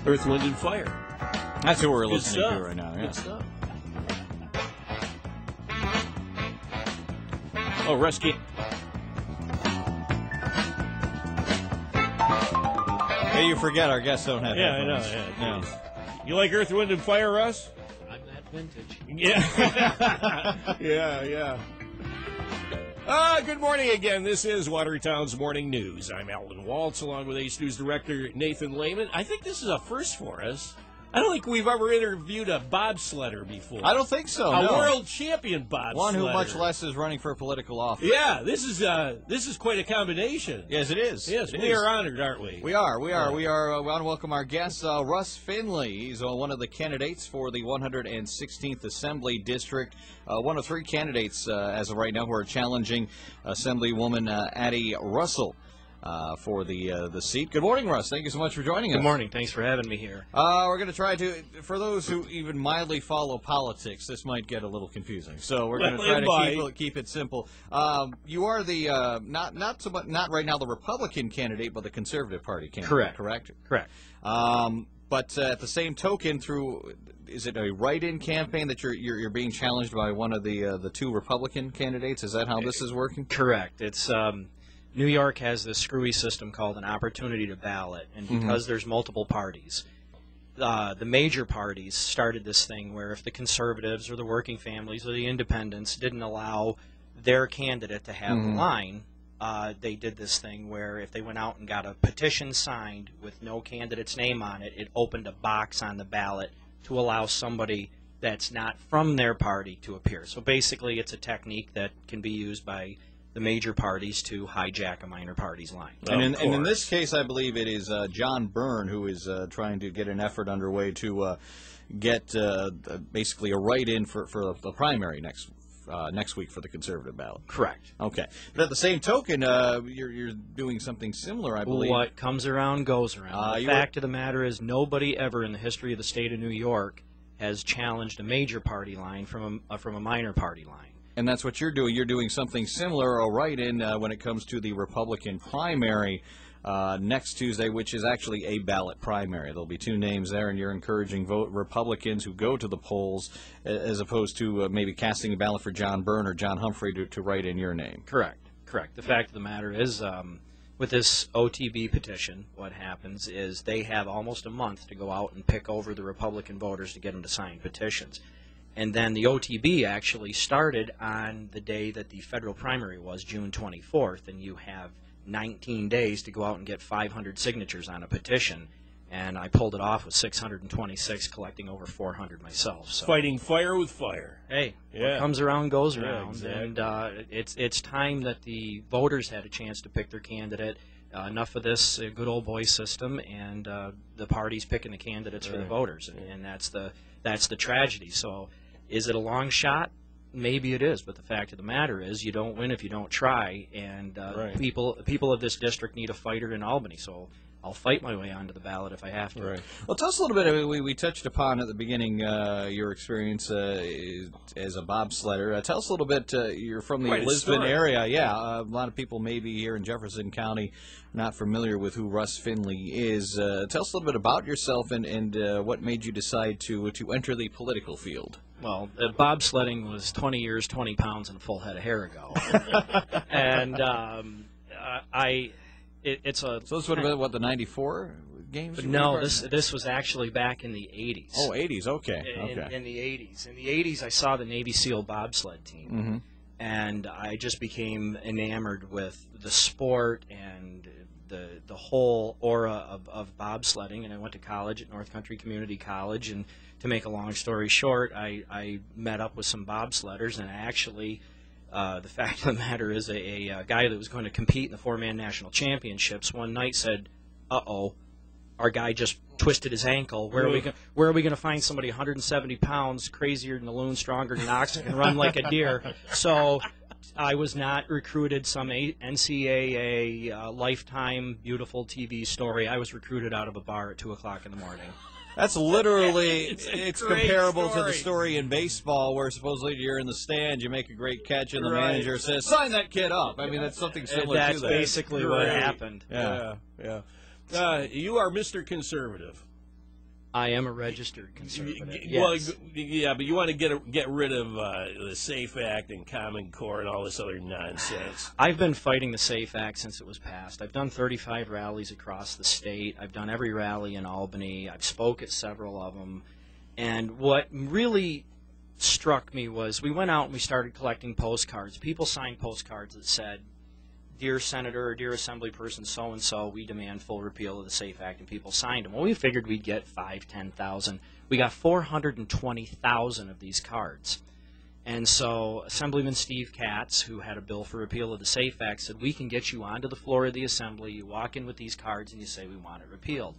Earth, Wind, and Fire. That's who we're listening to right now. Yeah. Good stuff. Oh, Russ can't. Hey, you forget our guests don't have Yeah, I know. headphones. Yeah. You like Earth, Wind, and Fire, Russ? I'm that vintage. Yeah. yeah. Good morning again. This is Watertown's Morning News. I'm Alvin Waltz, along with Ace News Director Nathan Lehman. I think this is a first for us. I don't think we've ever interviewed a bobsledder before. I don't think so. A no. world champion bobsledder. One who much less is running for political office. Yeah, this is quite a combination. Yes, it is. Yes, we are honored, aren't we? We are. We want to welcome our guest, Russ Finley. He's one of the candidates for the 116th Assembly District. One of three candidates as of right now who are challenging Assemblywoman Addie Russell for the seat. Good morning, Russ. Thank you so much for joining us. Good morning. Thanks for having me here. We're going to try to, for those who even mildly follow politics, this might get a little confusing. So we're going to try to keep it simple. You are the not right now the Republican candidate, but the Conservative Party candidate. Correct. But at the same token, is it a write-in campaign that you're being challenged by one of the two Republican candidates? Is that how this is working? Correct. It's New York has this screwy system called an opportunity to ballot, and because there's multiple parties, the major parties started this thing where if the conservatives or the working families or the independents didn't allow their candidate to have the line, they did this thing where if they went out and got a petition signed with no candidate's name on it, it opened a box on the ballot to allow somebody that's not from their party to appear. So basically it's a technique that can be used by the major parties to hijack a minor party's line. And in this case, I believe it is John Byrne who is trying to get an effort underway to get basically a write-in for the primary next week for the Conservative ballot. Correct. Okay. But at the same token, you're doing something similar, I believe. What comes around goes around. The fact of the matter is nobody ever in the history of the state of New York has challenged a major party line from a minor party line. And that's what you're doing. You're doing something similar, a write-in, when it comes to the Republican primary next Tuesday, which is actually a ballot primary. There'll be two names there, and you're encouraging Republicans who go to the polls as opposed to maybe casting a ballot for John Byrne or John Humphrey to write in your name. Correct. The fact of the matter is, with this OTB petition, what happens is they have almost a month to go out and pick over the Republican voters to get them to sign petitions. And then the OTB actually started on the day that the federal primary was, June 24th, and you have 19 days to go out and get 500 signatures on a petition. And I pulled it off with 626, collecting over 400 myself. So. Fighting fire with fire. Hey, what comes around goes around. Exactly. And it's time that the voters had a chance to pick their candidate. Enough of this good old boy system, and the parties picking the candidates for the voters, and that's the tragedy. So, is it a long shot? Maybe it is, but the fact of the matter is, you don't win if you don't try. And people of this district need a fighter in Albany. So, I'll fight my way onto the ballot if I have to. Right. Well, tell us a little bit. We touched upon at the beginning your experience as a bobsledder. Tell us a little bit. You're from the Lisbon area. Yeah, a lot of people maybe here in Jefferson County not familiar with who Russ Finley is. Tell us a little bit about yourself and what made you decide to enter the political field. Well, bobsledding was 20 years, 20 pounds, and a full head of hair ago. And So this would have been, what, the 94 games? No, this was actually back in the 80s. Oh, 80s, okay. In the 80s. In the 80s, I saw the Navy SEAL bobsled team, and I just became enamored with the sport and the whole aura of bobsledding, and I went to college at North Country Community College, and to make a long story short, I met up with some bobsledders, and I actually... the fact of the matter is a guy that was going to compete in the four-man national championships one night said, uh-oh, our guy just twisted his ankle. Where are we going to find somebody 170 pounds, crazier than a loon, stronger than an ox, and can run like a deer? So I was not recruited some NCAA lifetime beautiful TV story. I was recruited out of a bar at 2 o'clock in the morning. That's literally, it's comparable story. to the story in baseball where supposedly you're in the stand, you make a great catch, and the manager says, sign that kid up. I mean, that's something similar to that. That's basically what happened. Yeah. You are Mr. Conservative. I am a registered conservative. Well, Yes. yeah, but you want to get rid of the SAFE Act and Common Core and all this other nonsense. I've been fighting the SAFE Act since it was passed. I've done 35 rallies across the state. I've done every rally in Albany. I've spoke at several of them. And what really struck me was we went out and we started collecting postcards. People signed postcards that said, "Dear Senator," or "Dear Assemblyperson so-and-so, we demand full repeal of the SAFE Act," and people signed them. Well, we figured we'd get 5,000, 10,000. We got 420,000 of these cards. And so Assemblyman Steve Katz, who had a bill for repeal of the SAFE Act, said, "We can get you onto the floor of the Assembly. You walk in with these cards and you say, we want it repealed."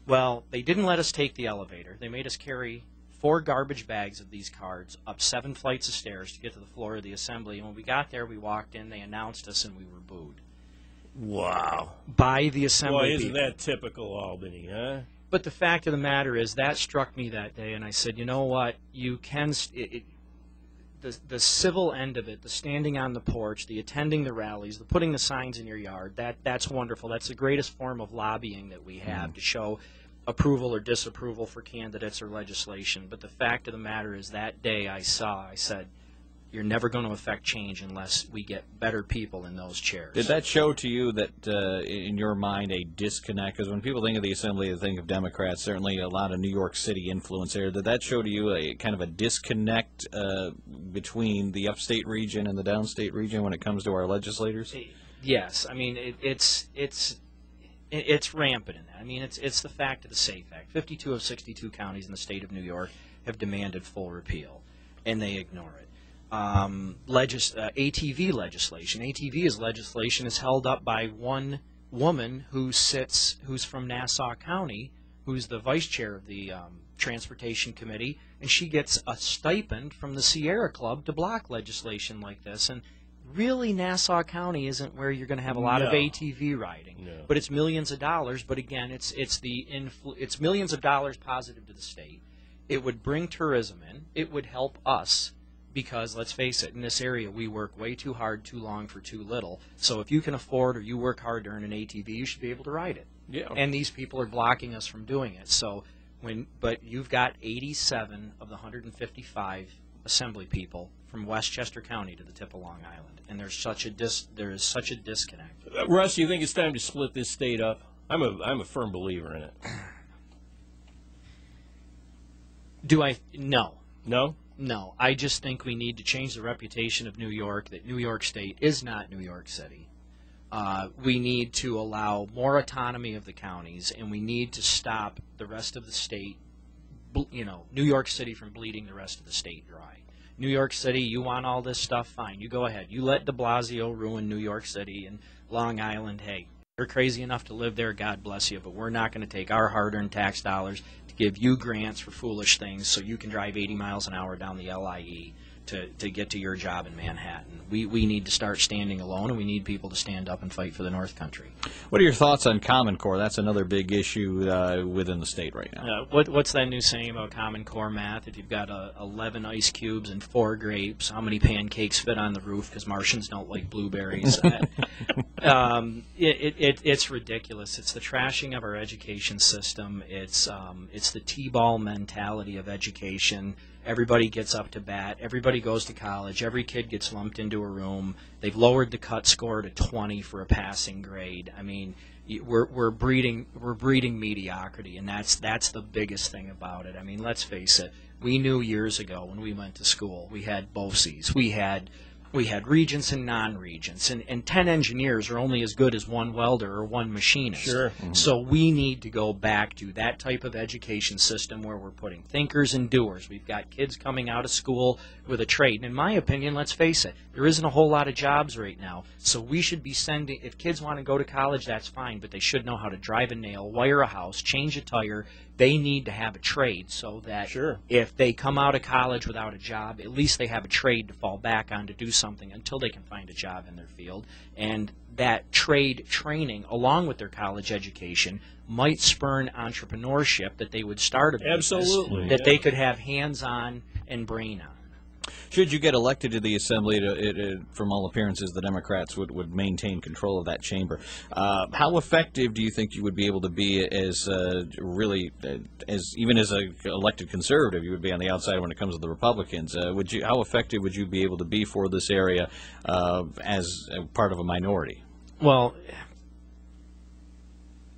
Well, they didn't let us take the elevator. They made us carry 4 garbage bags of these cards up 7 flights of stairs to get to the floor of the Assembly. And when we got there, we walked in, they announced us, and we were booed. Wow. By the Assembly Boy, isn't people. that typical Albany, huh? But the fact of the matter is, that struck me that day, and I said, you know what, you can, the civil end of it, the standing on the porch, the attending the rallies, the putting the signs in your yard, that's wonderful. That's the greatest form of lobbying that we have to show approval or disapproval for candidates or legislation. But the fact of the matter is, that day I said, you're never going to affect change unless we get better people in those chairs. Did that show to you that, in your mind, a disconnect? Because when people think of the Assembly, they think of Democrats, certainly a lot of New York City influence there. Did that show to you a kind of a disconnect between the upstate region and the downstate region when it comes to our legislators? Yes. I mean, it's rampant in that. I mean, it's the fact of the SAFE Act. 52 of 62 counties in the state of New York have demanded full repeal, and they ignore it. ATV legislation. ATV is legislation is held up by one woman who's from Nassau County, who's the vice chair of the Transportation Committee, and she gets a stipend from the Sierra Club to block legislation like this. And really, Nassau County isn't where you're going to have a lot of ATV riding, but it's millions of dollars. But again, it's millions of dollars positive to the state. It would bring tourism in. It would help us. Because, let's face it, in this area we work way too hard, too long for too little. So if you can afford or you work hard to earn an ATV, you should be able to ride it. Yeah. And these people are blocking us from doing it. So but you've got 87 of the 155 Assembly people from Westchester County to the tip of Long Island, and there is such a disconnect. Russ, you think it's time to split this state up? I'm a firm believer in it. No. No? No, I just think we need to change the reputation of New York, that New York State is not New York City. We need to allow more autonomy of the counties, and we need to stop the rest of the state, New York City from bleeding the rest of the state dry. New York City, you want all this stuff, fine. You go ahead. You let de Blasio ruin New York City and Long Island. Hey, you're crazy enough to live there, God bless you, but we're not going to take our hard-earned tax dollars to give you grants for foolish things so you can drive 80 miles an hour down the LIE to get to your job in Manhattan. We need to start standing alone, and we need people to stand up and fight for the North Country. What are your thoughts on Common Core? That's another big issue within the state right now. What's that new saying about Common Core math? If you've got 11 ice cubes and 4 grapes, how many pancakes fit on the roof? Because Martians don't like blueberries. It's ridiculous. It's the trashing of our education system. It's the T-ball mentality of education. Everybody gets up to bat. Everybody goes to college. Every kid gets lumped into a room. They've lowered the cut score to 20 for a passing grade. I mean, we're breeding mediocrity, and that's the biggest thing about it. I mean, let's face it. We knew years ago when we went to school, we had BOCES. We had regents and non-regents, and 10 engineers are only as good as 1 welder or 1 machinist. Sure. Mm-hmm. So we need to go back to that type of education system where we're putting thinkers and doers. We've got kids coming out of school with a trade. And in my opinion, let's face it, there isn't a whole lot of jobs right now. So we should be sending, if kids want to go to college, that's fine, but they should know how to drive a nail, wire a house, change a tire. They need to have a trade so that if they come out of college without a job, at least they have a trade to fall back on to do something until they can find a job in their field. And that trade training, along with their college education, might spurn entrepreneurship, that they would start a business that they could have hands-on and brain on. should you get elected to the Assembly, from all appearances, the Democrats would maintain control of that chamber. How effective do you think you would be able to be as even as an elected conservative? You would be on the outside when it comes to the Republicans. How effective would you be able to be for this area as part of a minority? Well,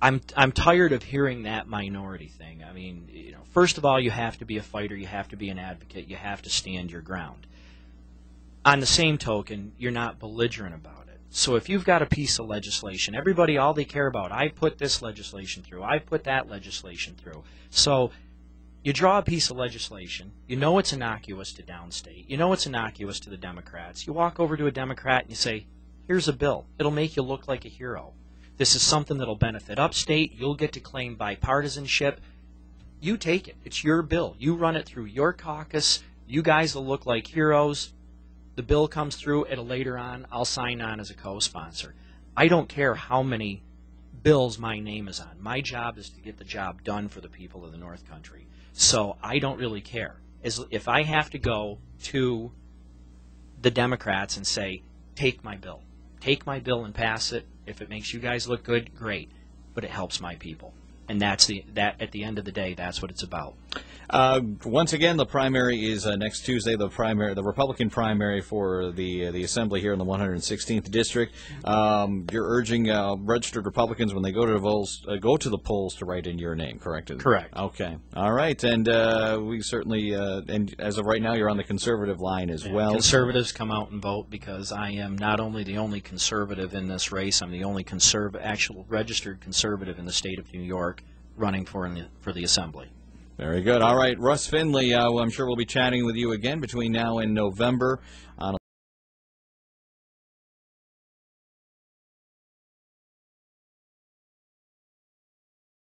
I'm tired of hearing that minority thing. I mean, first of all, you have to be a fighter, you have to be an advocate, you have to stand your ground. On the same token, you're not belligerent about it. So if you've got a piece of legislation, everybody, all they care about, I put this legislation through, I put that legislation through. So you draw a piece of legislation, you know it's innocuous to downstate, you know it's innocuous to the Democrats. You walk over to a Democrat and you say, here's a bill. It'll make you look like a hero. This is something that'll benefit upstate. You'll get to claim bipartisanship. You take it. It's your bill. You run it through your caucus. You guys will look like heroes. The bill comes through. Later on, I'll sign on as a co-sponsor. I don't care how many bills my name is on. My job is to get the job done for the people of the North Country. So I don't really care. If I have to go to the Democrats and say, take my bill. Take my bill and pass it. If it makes you guys look good, great. But it helps my people. And at the end of the day, that's what it's about. Once again, the primary is next Tuesday. The Republican primary for the Assembly here in the 116th district. You're urging registered Republicans when they go to the polls to write in your name, correct? Correct. Okay. All right. And we certainly, and as of right now, you're on the conservative line as well. Conservatives come out and vote because I am not only the only conservative in this race, I'm the only actual registered conservative in the state of New York running for the Assembly. Very good. All right, Russ Finley, I'm sure we'll be chatting with you again between now and November on